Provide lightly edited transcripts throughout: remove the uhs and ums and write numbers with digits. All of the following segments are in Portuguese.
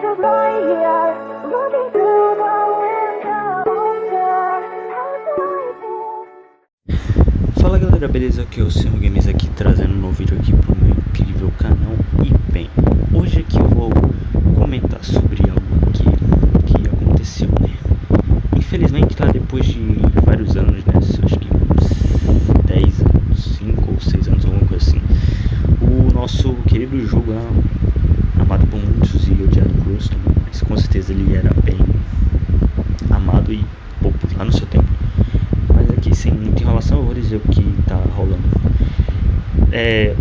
just lying here, looking through the window. How's the light? Fala galera, beleza? Aqui é o Senhor Games aqui trazendo um novo vídeo aqui pro meu incrível canal. E bem, hoje aqui eu vou comentar sobre algo que aconteceu, né? Infelizmente tá depois de vários anos, né? Acho que uns 10 anos, 5 ou 6 anos, alguma coisa assim. O nosso querido jogo, amado por muitos e odiado por outros também, mas com certeza ele era bem amado e popular no seu tempo. Mas aqui, sem muita enrolação, eu vou dizer o que tá rolando.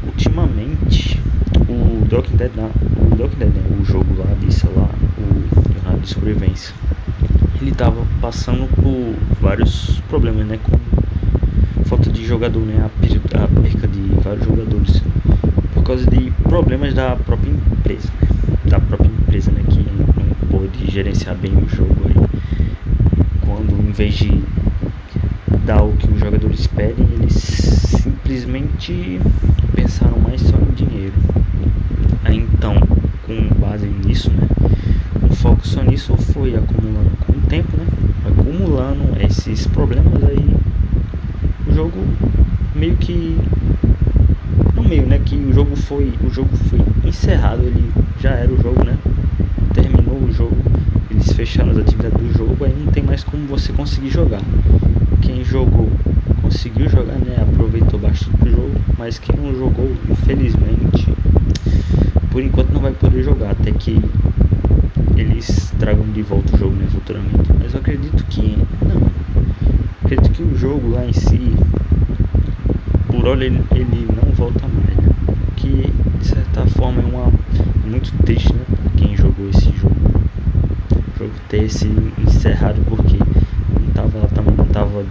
Ultimamente, o The Walking Dead, né, o jogo lá de celular, o Jornada de Sobrevivência, ele tava passando por vários problemas, né, com falta de jogador, né, a perca de vários jogadores, por causa de problemas da própria empresa, né, que não pôde gerenciar bem o jogo aí, quando em vez de dar o que os jogadores pedem, eles simplesmente pensaram mais só em dinheiro. Aí então, com base nisso, né, o foco só nisso foi acumulando com o tempo, né, acumulando esses problemas aí, o jogo meio que no meio, né, que o jogo foi encerrado, ele já era o jogo, né, terminou o jogo, eles fecharam as atividades do jogo, aí não tem mais como você conseguir jogar. Quem jogou conseguiu jogar, né, aproveitou bastante do jogo, mas quem não jogou, infelizmente, por enquanto não vai poder jogar, até que eles tragam de volta o jogo, né, futuramente. Mas eu acredito que não, acredito que o jogo lá em si, por hora ele não volta mais, né? Que de certa forma é muito triste, né, pra quem jogou esse jogo, o jogo ter se encerrado, porque não tava,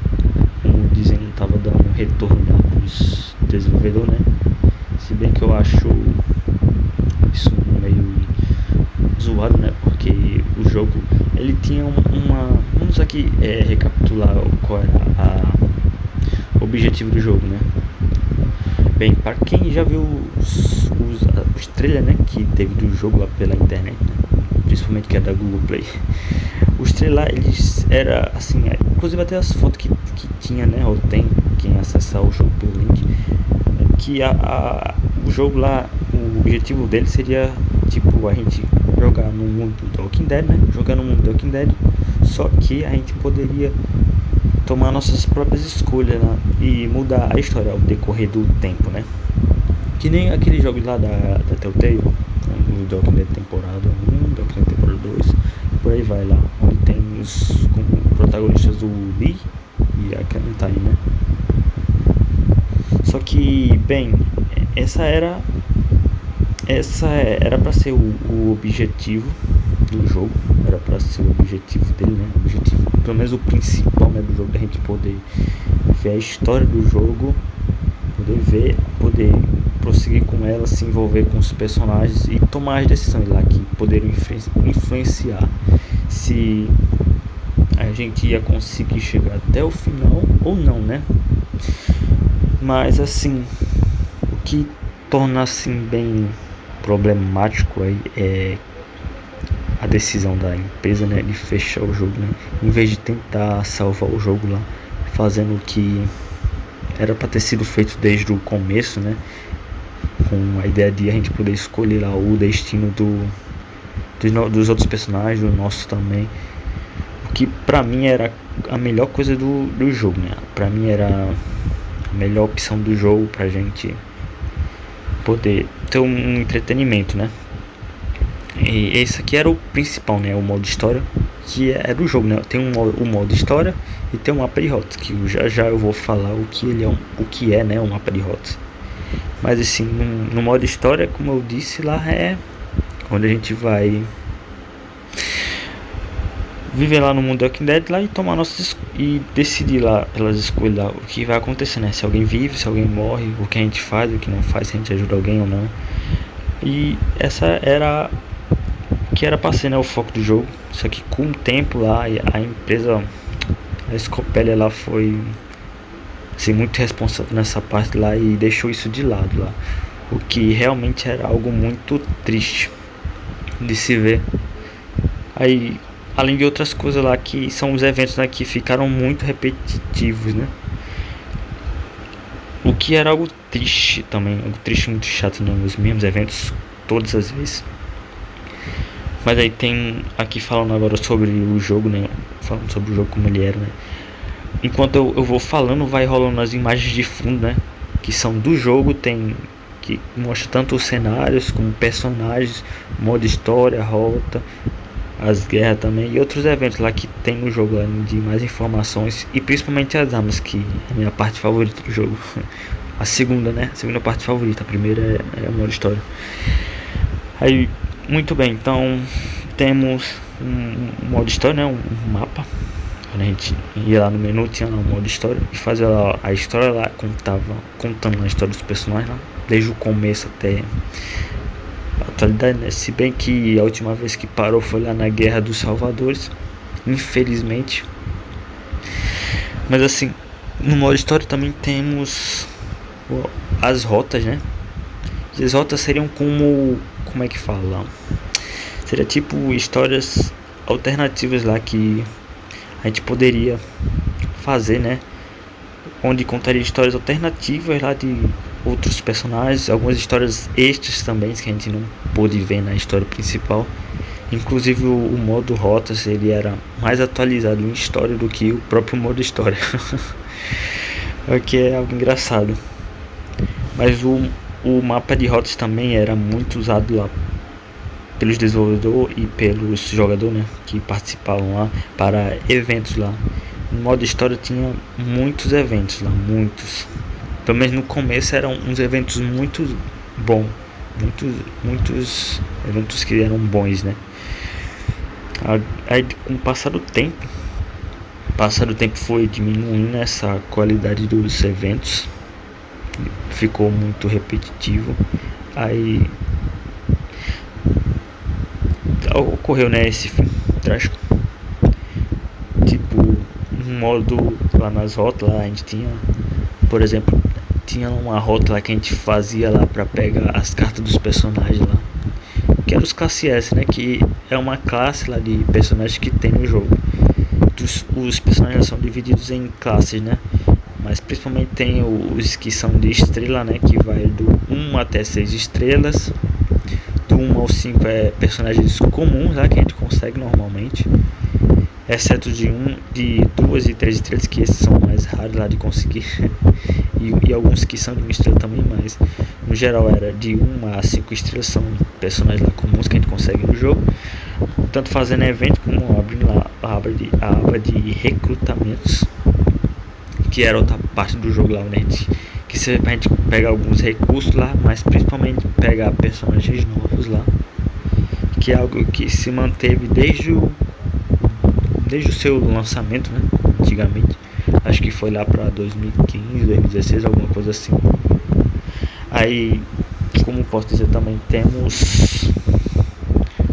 como dizem, não tava dando um retorno lá pros desenvolvedores, né? Se bem que eu acho isso meio zoado, né? Porque o jogo, ele tinha vamos aqui recapitular qual era o objetivo do jogo, né? Bem, para quem já viu os trailers, né, que teve do jogo lá pela internet, né? Principalmente que é da Google Play, os trailers lá, eles era assim, inclusive até as fotos que tinha, né, ou tem, quem acessar o jogo pelo link, que o jogo lá, o objetivo dele seria tipo a gente jogar no mundo do Walking Dead, né, jogar no mundo do Walking Dead, só que a gente poderia tomar nossas próprias escolhas lá e mudar a história ao decorrer do tempo, né, que nem aquele jogo lá da Telltale, o The Walking Dead temporada 1, The Walking Dead temporada 2, por aí vai lá, onde tem os protagonistas do Lee e a Clementine, né? Só que, bem, essa era para ser o objetivo do jogo, era para ser o objetivo dele, né? O objetivo, pelo menos o principal, né, do jogo, da gente poder ver a história do jogo, poder prosseguir com ela, se envolver com os personagens e tomar as decisões lá que poderiam influenciar se a gente ia conseguir chegar até o final ou não, né? Mas assim, o que torna assim bem problemático aí é a decisão da empresa, né, de fechar o jogo, né? Em vez de tentar salvar o jogo lá, fazendo o que era para ter sido feito desde o começo, né, com a ideia de a gente poder escolher lá o destino dos outros personagens, do nosso também, o que pra mim era a melhor coisa do jogo, né, pra mim era a melhor opção do jogo pra gente poder ter um entretenimento, né. E esse aqui era o principal, né, o modo história, que é do jogo, né. Tem o modo história e tem o mapa de rotas, que já eu vou falar o que é, né, o mapa de rotas. Mas assim, no modo história, como eu disse, lá é onde a gente vai viver lá no mundo do Walking Dead lá e tomar e decidir lá pelas escolhas lá, o que vai acontecer, né? Se alguém vive, se alguém morre, o que a gente faz, o que não faz, se a gente ajuda alguém ou não. E essa era que era pra ser, né, o foco do jogo. Só que com o tempo lá, a empresa, a Scopely, ela foi assim, muito responsável nessa parte lá e deixou isso de lado lá, o que realmente era algo muito triste de se ver, Aí, além de outras coisas lá que são os eventos lá que ficaram muito repetitivos, né? O que era algo triste também, algo triste, muito chato, né? Os mesmos eventos todas as vezes. Mas aí tem aqui falando agora sobre o jogo, né? Falando sobre o jogo como ele era, né? Enquanto eu vou falando, vai rolando as imagens de fundo, né? Que são do jogo, tem que mostra tanto os cenários como personagens, modo história, rota, as guerras também e outros eventos lá que tem no jogo lá de mais informações e principalmente as armas, que é a minha parte favorita do jogo. A segunda, né? A segunda parte favorita, a primeira é o modo história. Aí, muito bem, então temos um modo história, né? Um mapa. Quando a gente ia lá no menu, tinha lá um modo história e fazia lá a história lá, contando a história dos personagens lá, desde o começo até a atualidade, né? Se bem que a última vez que parou foi lá na Guerra dos Salvadores, infelizmente. Mas assim, no modo história também temos as rotas, né? E as rotas seriam como é que fala? Seria tipo histórias alternativas lá que a gente poderia fazer, né? Onde contaria histórias alternativas lá de outros personagens, algumas histórias extras também que a gente não pôde ver na história principal. Inclusive o modo rotas ele era mais atualizado em história do que o próprio modo história. O que é algo engraçado. Mas o mapa de rotas também era muito usado lá pelos desenvolvedores e pelos jogadores, né, que participavam lá para eventos lá. No modo história tinha muitos eventos lá, muitos. Pelo menos no começo eram uns eventos muito bons, muitos eventos que eram bons, né. Aí com o passar do tempo foi diminuindo essa qualidade dos eventos, ficou muito repetitivo. Aí ocorreu, né, esse fim trágico. Tipo, um modo lá nas rotas lá a gente tinha, por exemplo, tinha uma rota lá que a gente fazia lá pra pegar as cartas dos personagens lá, que era os classe S, né, que é uma classe lá de personagens que tem no jogo. Os personagens são divididos em classes, né, mas principalmente tem os que são de estrela, né, que vai do 1 até 6 estrelas. Do 1 ao 5 é personagens comuns lá que a gente consegue normalmente, exceto de 2 e 3 estrelas, que esses são mais raros lá de conseguir. e alguns que são de 1 estrela também, mas no geral era de 1 a 5 estrelas, são personagens lá comuns que a gente consegue no jogo, tanto fazendo evento como abrindo lá a aba de recrutamentos, que era outra parte do jogo lá, né, que serve pra gente pegar alguns recursos lá, mas principalmente pegar personagens novos lá, que é algo que se manteve desde o seu lançamento, né, antigamente. Acho que foi lá pra 2015, 2016, alguma coisa assim. Aí, como posso dizer, também temos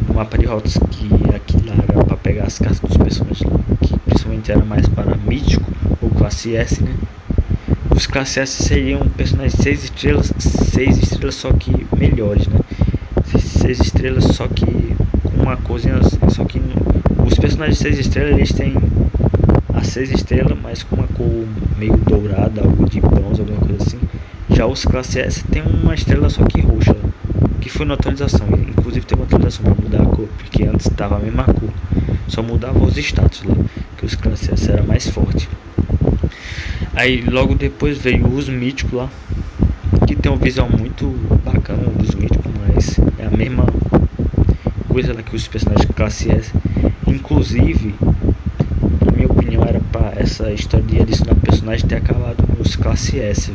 um mapa de rotas que aqui lá era pra pegar as cartas dos personagens lá, que principalmente era mais para mítico ou classe S, né. Os classe S seriam personagens 6 estrelas só que melhores, né? 6 estrelas só que com uma coisinha, só que os personagens 6 estrelas eles têm a 6 estrelas, mas com uma cor meio dourada, algo de bronze, alguma coisa assim. Já os classe S tem uma estrela só que roxa, que foi na atualização, inclusive teve uma atualização para mudar a cor, porque antes estava a mesma cor, só mudava os status lá, que os classe S era mais forte. Aí logo depois veio os míticos lá, que tem um visual muito bacana dos míticos, mas é a mesma coisa lá que os personagens classe S. Inclusive, na minha opinião, era pra essa história de adicionar personagens ter acabado nos classe S,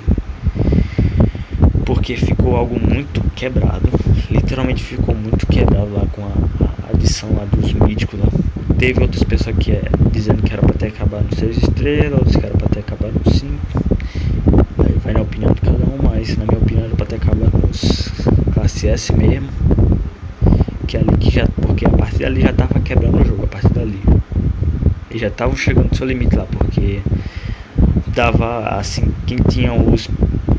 porque ficou algo muito quebrado, literalmente ficou muito quebrado lá com a adição lá dos míticos lá. Teve outras pessoas que dizendo que era pra ter acabado no 6 estrelas, outros que era pra ter acabado no 5. Aí vai na opinião de cada um, mas na minha opinião era pra ter acabado nos classe S mesmo. Que ali porque a partir dali já tava quebrando o jogo, a partir dali. E já tava chegando no seu limite lá, porque dava assim, quem tinha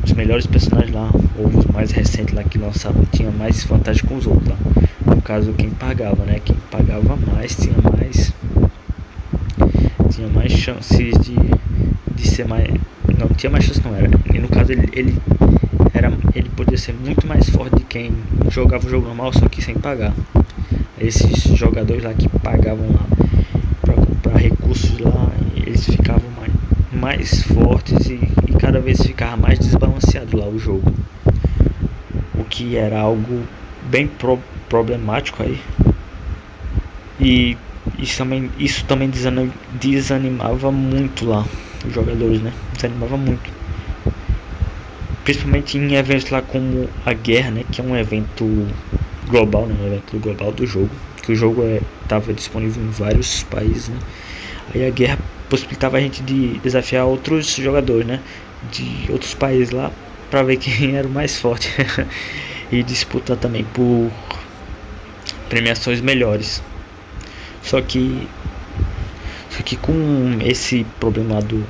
os melhores personagens lá, ou os mais recentes lá que lançavam, tinha mais vantagem com os outros lá. No caso, quem pagava, né? Quem pagava mais tinha mais chances de ser mais. Não tinha mais chance, não era. E no caso, ele podia ser muito mais forte de quem jogava o jogo normal, só que sem pagar. Esses jogadores lá que pagavam lá para comprar recursos lá, eles ficavam mais fortes e cada vez ficava mais desbalanceado lá o jogo, o que era algo bem problemático aí. E isso também desanimava muito lá os jogadores, né? Desanimava muito, principalmente em eventos lá como a guerra, né? Que é um evento global, né? Um evento global do jogo, que o jogo estava disponível em vários países, né? Aí a guerra possibilitava a gente de desafiar outros jogadores, né? De outros países lá, para ver quem era o mais forte e disputar também por premiações melhores. Só que com esse problema de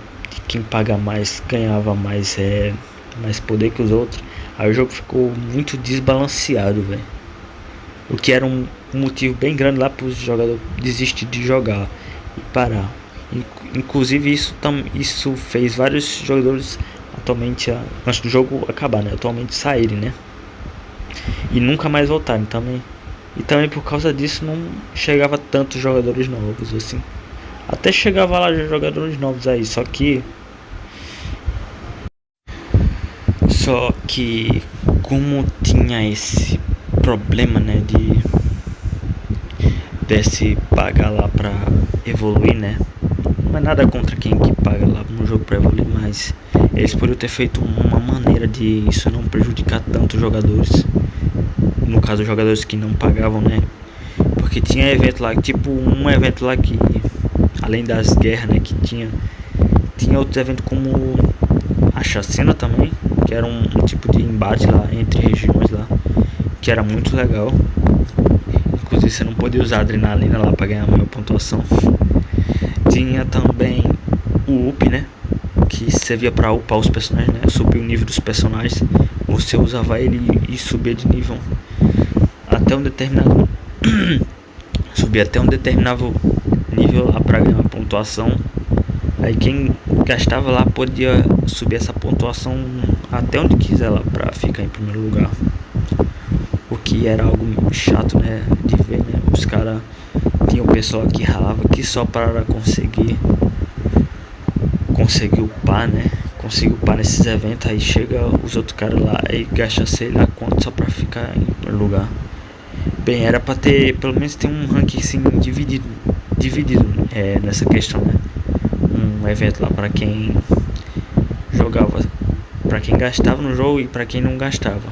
quem paga mais ganhava mais poder que os outros, aí o jogo ficou muito desbalanceado, velho. O que era um motivo bem grande lá para os jogadores desistir de jogar e parar. Inclusive isso fez vários jogadores atualmente, antes do jogo acabar, né, atualmente saírem, né, e nunca mais voltarem também. E também por causa disso não chegava tantos jogadores novos assim. Até chegava lá jogadores novos aí, só que como tinha esse problema, né, desse pagar lá pra evoluir, né? Não é nada contra quem que paga lá no jogo pra evoluir, mas eles poderiam ter feito uma maneira de isso não prejudicar tanto os jogadores. No caso, os jogadores que não pagavam, né? Porque tinha evento lá, tipo um evento lá que, além das guerras, né, que tinha outro evento como a chacina também, que era um tipo de embate lá entre regiões lá, que era muito legal. Inclusive você não podia usar adrenalina lá para ganhar a maior pontuação. Tinha também o up, né, que servia para upar os personagens, né, subir o nível dos personagens. Você usava ele e subia de nível até um determinado subia até um determinado nível lá para ganhar uma pontuação. Aí quem gastava lá podia subir essa pontuação até onde quiser lá para ficar em primeiro lugar. O que era algo chato, né, de ver, né? Os caras, tinha o pessoal que ralava que só para conseguir upar, né? Conseguir upar nesses eventos, aí chega os outros caras lá e gasta sei lá quanto só para ficar em primeiro lugar. Bem, era para ter, pelo menos ter um ranking assim dividido nessa questão, né? Um evento lá para quem jogava, para quem gastava no jogo e para quem não gastava.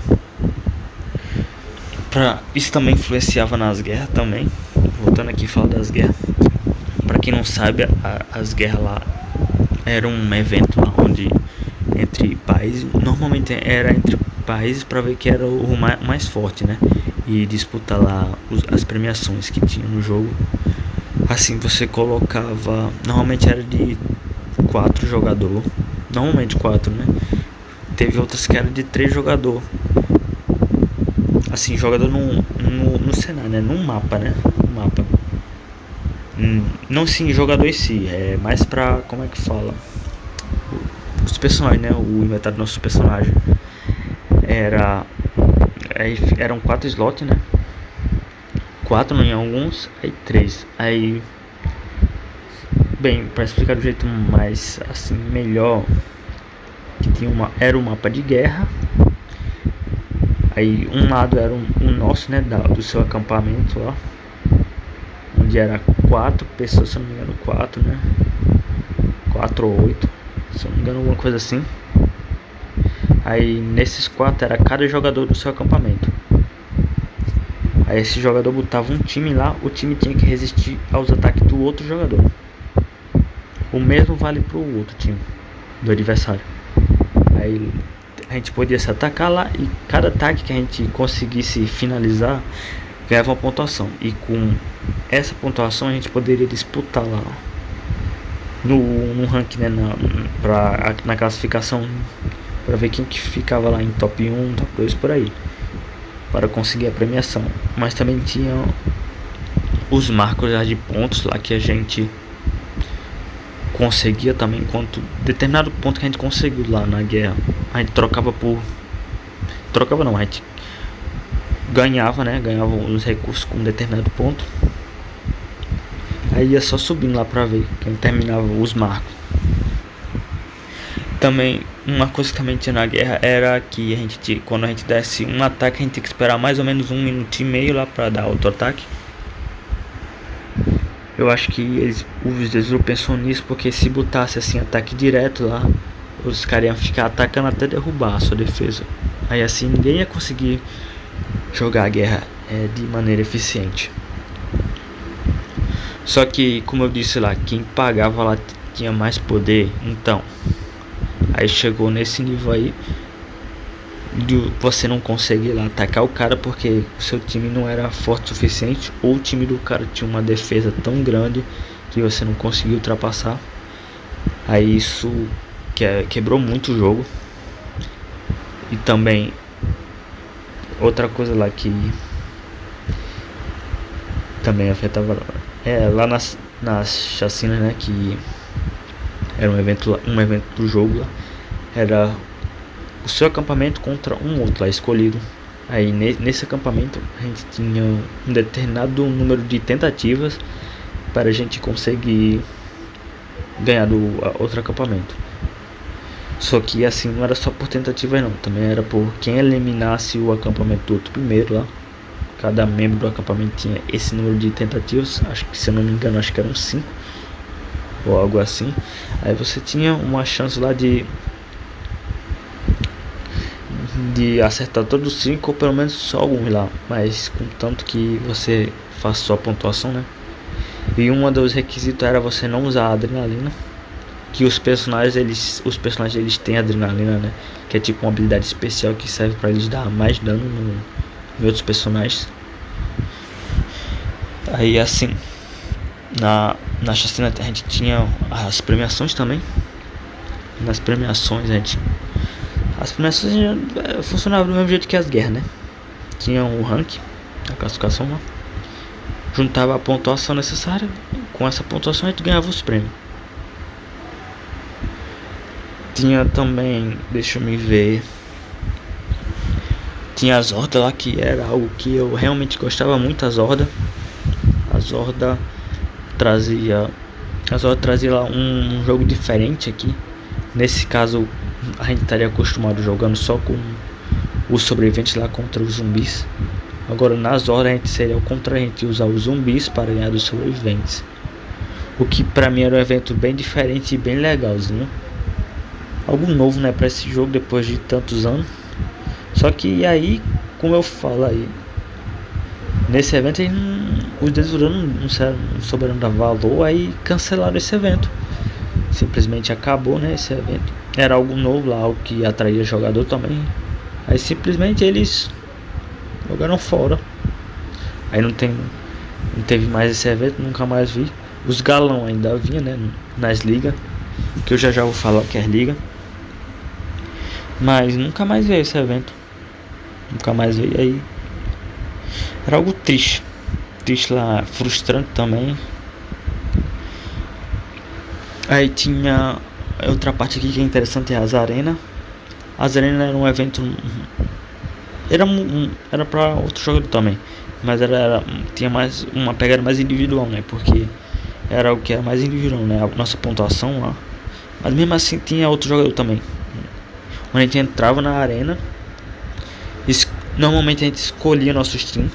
Isso também influenciava nas guerras também. Voltando aqui a falar das guerras. Para quem não sabe, as guerras lá era um evento lá onde entre países, normalmente era entre países para ver quem era o mais forte, né? E disputar lá as premiações que tinha no jogo. Assim você colocava, normalmente era de 4 jogadores, normalmente 4, né? Teve outras que era de 3 jogadores. Assim, jogador no cenário, né? Num mapa, né? No mapa. Não sim, jogador em si, é mais pra, como é que fala? Os personagens, né? O inventário do nosso personagem. Eram 4 slots, né? 4 em alguns, aí 3. Aí, bem, para explicar do jeito mais assim melhor, que era um mapa de guerra. Aí um lado era o nosso, né, do seu acampamento lá, onde era 4 pessoas, se não me engano, 4, né, 4 ou 8, se não me engano, alguma coisa assim. Aí nesses 4 era cada jogador do seu acampamento. Aí esse jogador botava um time lá, o time tinha que resistir aos ataques do outro jogador. O mesmo vale pro outro time do adversário. Aí a gente podia se atacar lá e cada ataque que a gente conseguisse finalizar ganhava uma pontuação. E com essa pontuação a gente poderia disputar lá no ranking, né, na classificação para ver quem que ficava lá em top 1, top 2 por aí, para conseguir a premiação. Mas também tinha os marcos de pontos lá que a gente conseguia também. Enquanto determinado ponto que a gente conseguiu lá na guerra, a gente trocava não, a gente ganhava, né? Ganhava os recursos com um determinado ponto. Aí ia só subindo lá pra ver quem terminava os marcos. Também, uma coisa que também tinha na guerra era que quando a gente desse um ataque, a gente tinha que esperar mais ou menos 1,5 minutos lá pra dar outro ataque. Eu acho que os Desru pensou nisso, porque se botasse assim ataque direto lá, os caras iam ficar atacando até derrubar a sua defesa. Aí assim ninguém ia conseguir jogar a guerra de maneira eficiente. Só que, como eu disse lá, quem pagava lá tinha mais poder. Então, aí chegou nesse nível aí de você não conseguir lá atacar o cara porque o seu time não era forte o suficiente, ou o time do cara tinha uma defesa tão grande que você não conseguiu ultrapassar. Aí isso quebrou muito o jogo. E também outra coisa lá que também afetava lá nas chacinas, né, que era um evento do jogo lá, era o seu acampamento contra um outro lá escolhido. Aí nesse acampamento a gente tinha um determinado número de tentativas para a gente conseguir ganhar do outro acampamento. Só que assim não era só por tentativa não, também era por quem eliminasse o acampamento do outro primeiro lá. Cada membro do acampamento tinha esse número de tentativas, acho que, se eu não me engano, acho que eram 5 ou algo assim. Aí você tinha uma chance lá de acertar todos os 5 ou pelo menos só alguns lá, mas contanto que você faça sua pontuação, né? E um dos requisitos era você não usar a adrenalina, que os personagens eles têm adrenalina, né? Que é tipo uma habilidade especial que serve para eles dar mais dano em outros personagens. Aí assim, na chacina a gente tinha as premiações também. Nas premiações as premiações funcionavam do mesmo jeito que as guerras, né? Tinha o rank, a classificação lá, juntava a pontuação necessária, com essa pontuação a gente ganhava os prêmios. Tinha também, deixa eu me ver, tinha as hordas lá, que era algo que eu realmente gostava muito. As hordas trazia lá um jogo diferente aqui. Nesse caso a gente estaria acostumado jogando só com os sobreviventes lá contra os zumbis. Agora nas hordas seria o contrário, a gente usar os zumbis para ganhar dos sobreviventes. O que pra mim era um evento bem diferente e bem legalzinho. Algo novo, né, para esse jogo depois de tantos anos. Só que aí, como eu falo aí, nesse evento os desenvolvedores não souberam dar valor, aí cancelaram esse evento. Simplesmente acabou, né, esse evento. Era algo novo lá, algo que atraía jogador também. Aí simplesmente eles jogaram fora. Aí não teve mais esse evento, nunca mais vi. Os galão ainda vinha, né, nas ligas, que eu já vou falar que é liga. Mas nunca mais veio esse evento. Nunca mais veio. Aí era algo triste lá, frustrante também. Aí tinha outra parte aqui que é interessante, é as arenas. As arenas era um evento, era para outro jogador também, mas tinha mais uma pegada mais individual, né? Porque era o que era mais individual, né? A nossa pontuação lá. Mas mesmo assim tinha outro jogador também. Quando a gente entrava na arena, normalmente a gente escolhia nossos times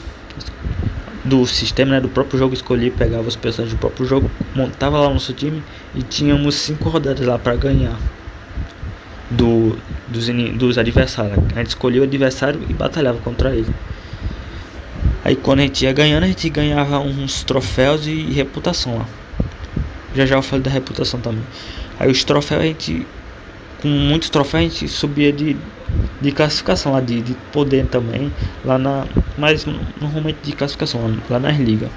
do sistema, né, do próprio jogo, escolhia, pegava os personagens do próprio jogo, montava lá o nosso time e tínhamos 5 rodadas lá para ganhar dos adversários. A gente escolhia o adversário e batalhava contra ele. Aí quando a gente ia ganhando, a gente ganhava uns troféus e reputação lá. Já eu falei da reputação também. Aí os troféus, com muitos troféus a gente subia de classificação lá, de poder também lá mas normalmente de classificação lá nas ligas.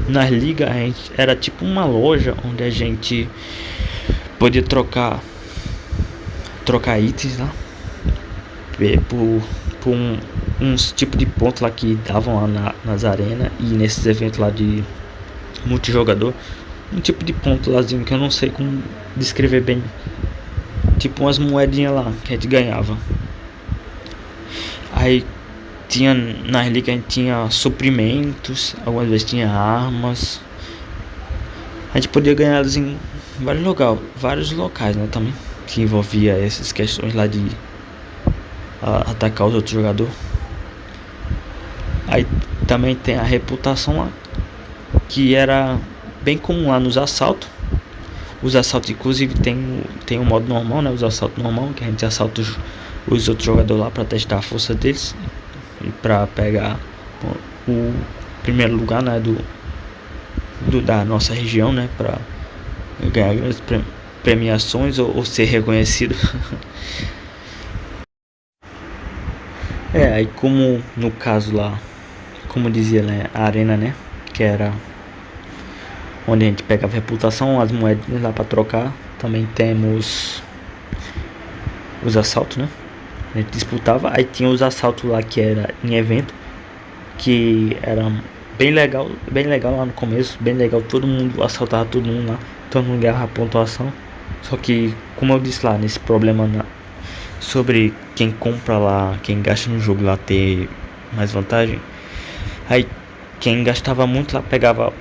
Nas ligas a gente era tipo uma loja onde a gente podia trocar trocar itens lá por uns tipo de pontos lá que davam lá nas arenas e nesses eventos lá de multijogador. Um tipo de ponto lázinho que eu não sei como descrever bem. Tipo umas moedinhas lá que a gente ganhava. Aí tinha na relíquia a gente tinha suprimentos, algumas vezes tinha armas. A gente podia ganhar elas em vários locais, né, também. Que envolvia essas questões lá de atacar os outros jogadores. Aí também tem a reputação lá, que era bem comum lá nos assaltos. Os assaltos, inclusive, tem um modo normal, né? Os assaltos normal, que a gente assalta os outros jogadores lá para testar a força deles e para pegar o primeiro lugar, né? Da nossa região, né? Para ganhar grandes premiações ou ser reconhecido. Aí como no caso lá, como dizia, né, a arena, né, que era onde a gente pegava reputação, as moedas lá para trocar. Também temos os assaltos, né, a gente disputava. Aí tinha os assaltos lá que era em evento, que era bem legal lá no começo, bem legal, todo mundo assaltava todo mundo lá, todo mundo ganhava pontuação. Só que, como eu disse lá, nesse problema sobre quem compra lá, quem gasta no jogo lá ter mais vantagem. Aí quem gastava muito lá pegava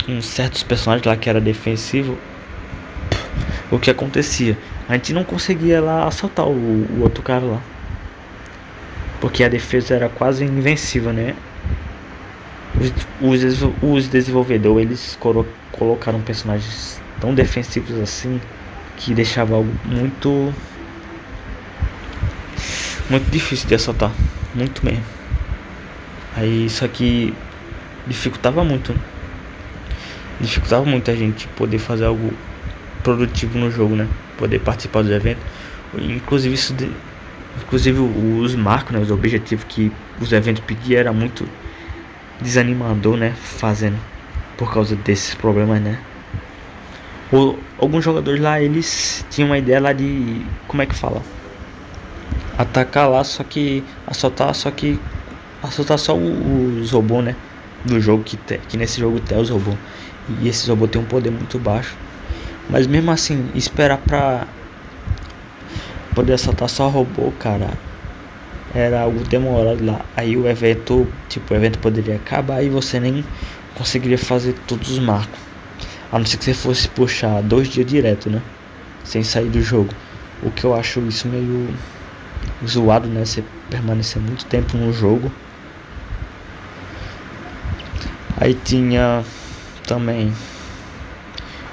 uns certos personagens lá que era defensivo. O que acontecia? A gente não conseguia lá assaltar o outro cara lá, porque a defesa era quase invencível, né? Os desenvolvedores, eles colocaram personagens tão defensivos assim que deixava algo muito difícil de assaltar, muito mesmo. Aí isso aqui dificultava muito a gente poder fazer algo produtivo no jogo, né? Poder participar dos eventos. Inclusive os marcos, né? Os objetivos que os eventos pediam era muito desanimador, né? Fazendo por causa desses problemas, né? Alguns jogadores lá, eles tinham uma ideia lá de, como é que fala? Atacar lá, só que assaltar só os robôs, né? Do jogo que nesse jogo tem os robôs. E esses robôs têm um poder muito baixo. Mas mesmo assim, esperar pra poder assaltar só robô, cara, era algo demorado lá. Aí o evento poderia acabar e você nem conseguiria fazer todos os marcos. A não ser que você fosse puxar 2 dias direto, né? Sem sair do jogo. O que eu acho isso meio zoado, né? Você permanecer muito tempo no jogo. Aí tinha também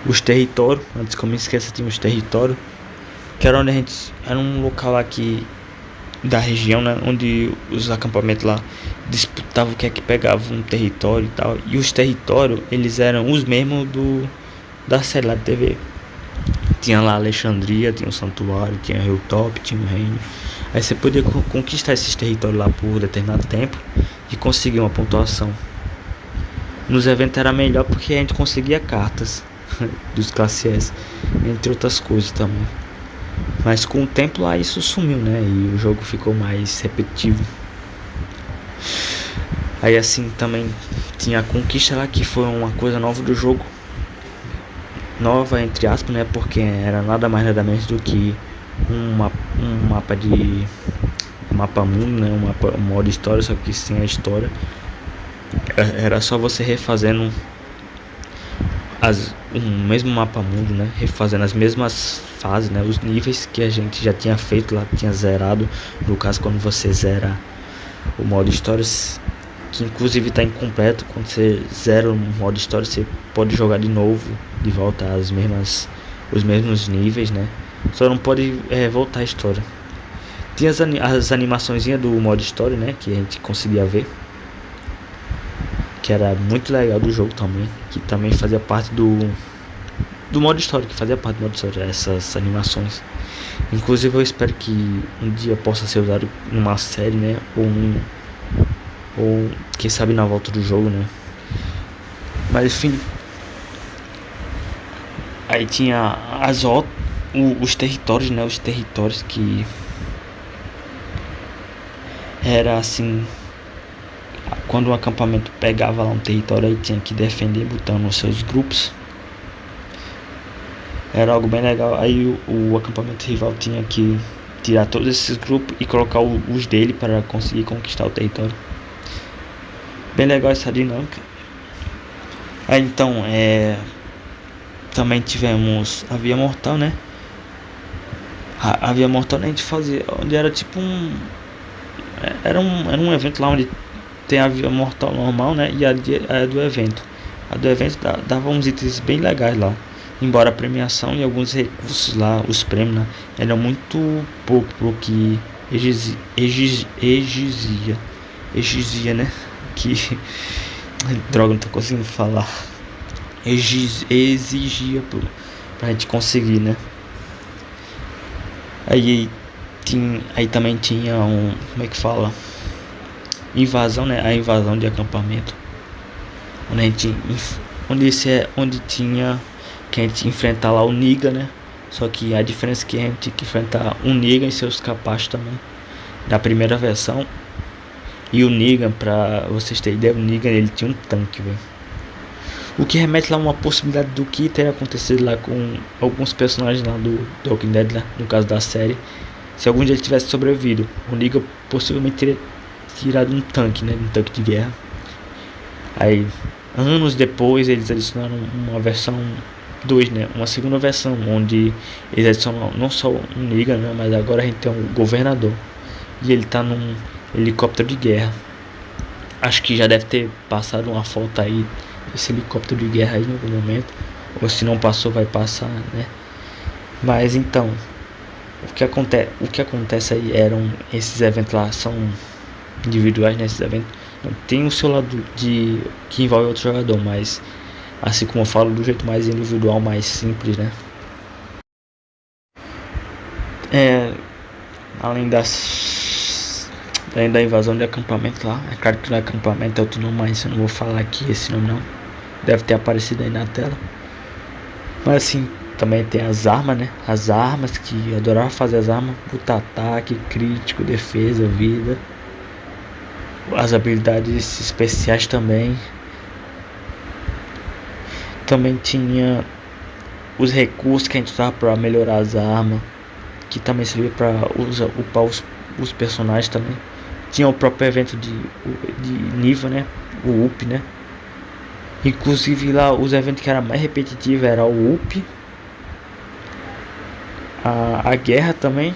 os territórios. Antes que eu me esqueça, tinha os territórios, que era onde a gente, era um local aqui da região, né, onde os acampamentos lá disputavam o que é que pegava um território e tal. E os territórios, eles eram os mesmos da série lá de TV. Tinha lá Alexandria, tinha o Santuário, tinha Hilltop, tinha o Reino. Aí você podia conquistar esses territórios lá por determinado tempo e conseguir uma pontuação. Nos eventos era melhor porque a gente conseguia cartas dos classe S, entre outras coisas também. Mas com o tempo lá isso sumiu, né? E o jogo ficou mais repetitivo. Aí assim também tinha a conquista lá, que foi uma coisa nova do jogo. Nova entre aspas, né? Porque era nada mais nada menos do que um mapa mundo, né? Um modo história, só que sem a história. Era só você refazendo o mesmo mapa mundo, né? Refazendo as mesmas fases, né? Os níveis que a gente já tinha feito lá, tinha zerado. No caso, quando você zera o modo história, que inclusive está incompleto, quando você zera o modo história, você pode jogar de novo, de volta os mesmos níveis, né? Só não pode voltar a história. Tinha as animaçõezinhas do modo história, né? Que a gente conseguia ver, que era muito legal do jogo também, que também fazia parte do modo história, essas animações. Inclusive eu espero que um dia possa ser usado numa série, né, ou quem sabe na volta do jogo, né. Mas enfim, aí tinha os territórios, né? Os territórios que era assim, quando um acampamento pegava lá um território, aí tinha que defender botando os seus grupos. Era algo bem legal. Aí o acampamento rival tinha que tirar todos esses grupos e colocar os dele para conseguir conquistar o território. Bem legal essa dinâmica. Aí então, também tivemos a Via Mortal, né? A Via Mortal a gente fazia, onde era tipo era um evento lá onde tem a Via Mortal normal, né? E a do evento. A do evento dava uns itens bem legais lá. Embora a premiação e alguns recursos lá, os prêmios, né, eram muito pouco pro que exigia, né? Que droga, não tô conseguindo falar. Exigia pra gente conseguir, né? Aí também tinha como é que fala? Invasão, né? A invasão de acampamento. Onde tinha que a gente enfrentar lá o Negan, né? Só que a diferença é que a gente tinha que enfrentar o Negan e seus capazes também. Da primeira versão. E o Negan, pra vocês terem ideia, o Negan ele tinha um tanque, velho. O que remete lá a uma possibilidade do que teria acontecido lá com alguns personagens lá do Walking Dead, lá, no caso da série. Se algum dia ele tivesse sobrevivido, o Negan possivelmente teria tirado um tanque, né? Um tanque de guerra. Aí, anos depois, eles adicionaram uma versão 2, né? Uma segunda versão, onde eles adicionam não só um Negan, né? Mas agora a gente tem um governador. E ele tá num helicóptero de guerra. Acho que já deve ter passado uma foto aí desse helicóptero de guerra aí em algum momento. Ou se não passou, vai passar, né? Mas então, o que acontece aí eram esses eventos lá, são individuais nesses eventos. Tem o seu lado que envolve outro jogador, mas assim como eu falo, do jeito mais individual, mais simples, né? Além da invasão de acampamento lá, é claro que no acampamento é outro nome, mas eu não vou falar aqui esse nome não. Deve ter aparecido aí na tela. Mas assim, também tem as armas, né? As armas, que eu adorava fazer as armas. Puta, ataque, crítico, defesa, vida. As habilidades especiais também. Também tinha os recursos que a gente usava para melhorar as armas. Que também servia para upar os personagens também. Tinha o próprio evento de nível, né? O up, né? Inclusive lá os eventos que era mais repetitivo era o up, a guerra também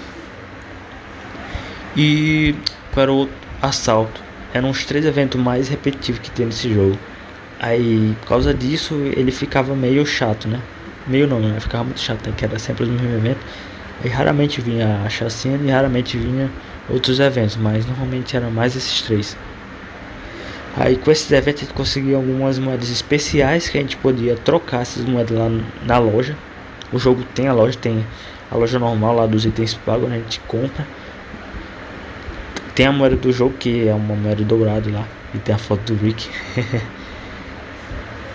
e qual era o assalto. Eram os 3 eventos mais repetitivos que tem nesse jogo. Aí por causa disso ele ficava meio chato, né? Meio não, né? Ficava muito chato, né? Que era sempre o mesmo evento. Aí raramente vinha a chacina e raramente vinha outros eventos, mas normalmente eram mais esses 3. Aí com esses eventos a gente conseguia algumas moedas especiais que a gente podia trocar essas moedas lá na loja. O jogo tem a loja normal lá dos itens pagos, né? A gente compra. Tem a moeda do jogo, que é uma moeda dourada lá, e tem a foto do Rick.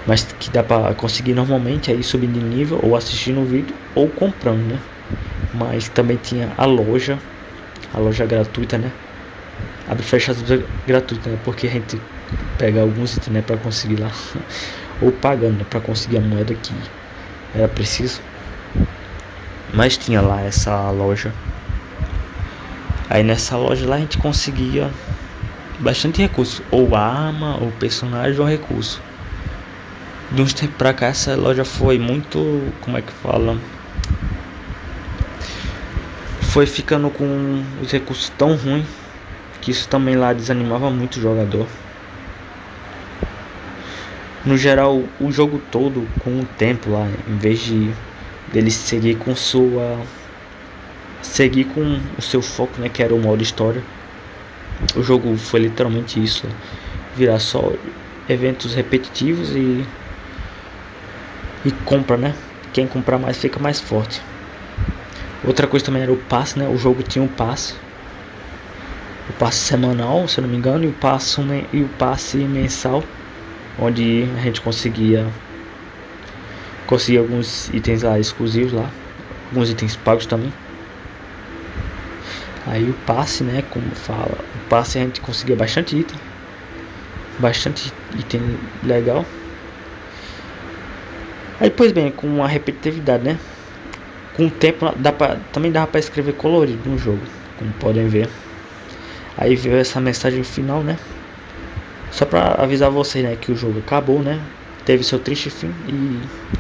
Mas que dá pra conseguir normalmente aí subindo de nível, ou assistindo o vídeo, ou comprando, né? Mas também tinha a loja gratuita, né? Abre e fecha gratuita, né? Porque a gente pega alguns itens, né, pra conseguir lá. Ou pagando, né, pra conseguir a moeda que era preciso. Mas tinha lá essa loja. Aí nessa loja lá a gente conseguia bastante recurso. Ou arma, ou personagem, ou recurso. De uns tempos pra cá essa loja foi muito, como é que fala? Foi ficando com os recursos tão ruins que isso também lá desanimava muito o jogador. No geral, o jogo todo, com o tempo lá, em vez de dele seguir com o seu foco, né, que era o modo história, o jogo foi literalmente isso, virar só eventos repetitivos e compra, né? Quem comprar mais fica mais forte. Outra coisa também era o passe, né? O jogo tinha um passe. O passe semanal, se eu não me engano, e o passe mensal, onde a gente conseguia alguns itens lá exclusivos lá, alguns itens pagos também. Aí o passe, né, como fala, o passe a gente conseguia bastante item legal. Aí, pois bem, com a repetitividade, né, com o tempo também dava para escrever colorido no jogo, como podem ver. Aí veio essa mensagem final, né, só para avisar vocês, né, que o jogo acabou, né, teve seu triste fim e